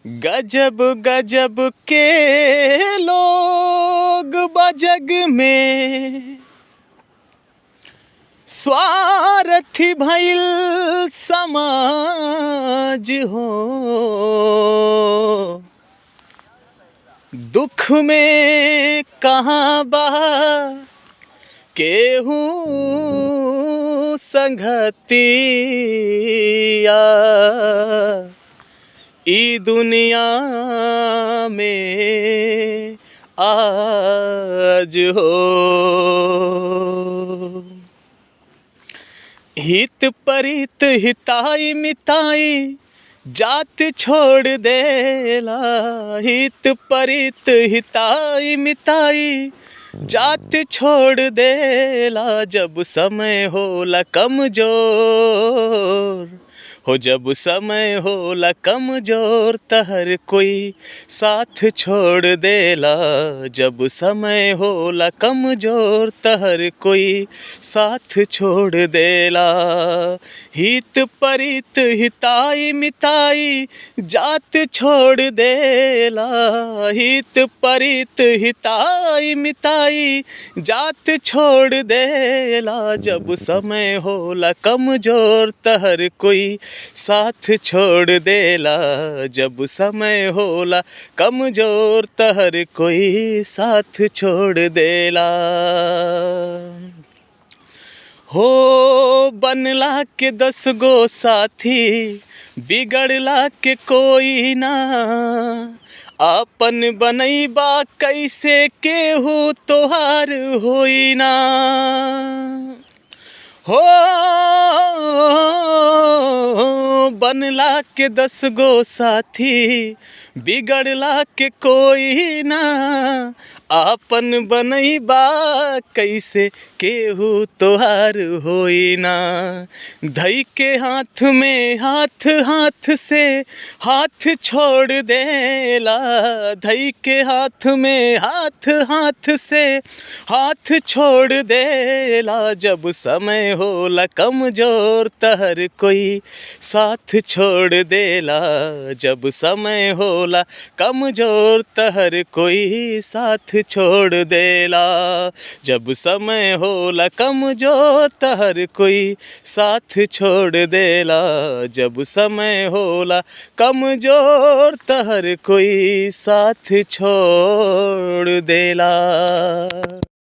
गजब गजब के लोग बा जग में, स्वार्थी भइल समाज हो। दुख में कहाँ बा केहू संगतिया, ई दुनिया में आज हो। हित परित हिताई मिताई जात छोड़ देला, हित परित हिताई मिताई जात छोड़ देला। जब समय होला कमजोर हो, जब समय होला कमजोर त हर कोई साथ छोड़ देला। जब समय होला कमजोर त हर कोई साथ छोड़ देला। हित परित हिताई मिताई जात छोड़ देला, हित परित हिताई मिताई जात छोड़ देला। जब समय होला कमजोर त हर कोई साथ छोड़ देला। जब समय होला कमजोर त हर कोई साथ छोड़ देला। हो बनला के 10 गो साथी, बिगड़ला के कोई ना। आपन बनैबा कैसे केहू तोहार होई ना। हो बनला के 10 गो साथी, बिगड़ला के कोई ना। आपन बनैबा कैसे केहू तोहार होई ना। धई के हाथ में हाथ, हाथ से हाथ छोड़ देला। धई के हाथ में हाथ, हाथ से हाथ छोड़ देला। जब समय होला कमजोर त हर कोई साथ छोड़ देला। जब समय होला कमजोर त हर कोई साथ छोड़ देला। जब समय होला कमजोर त हर कोई साथ छोड़ देला। जब समय होला कमजोर त हर कोई साथ छोड़ देला।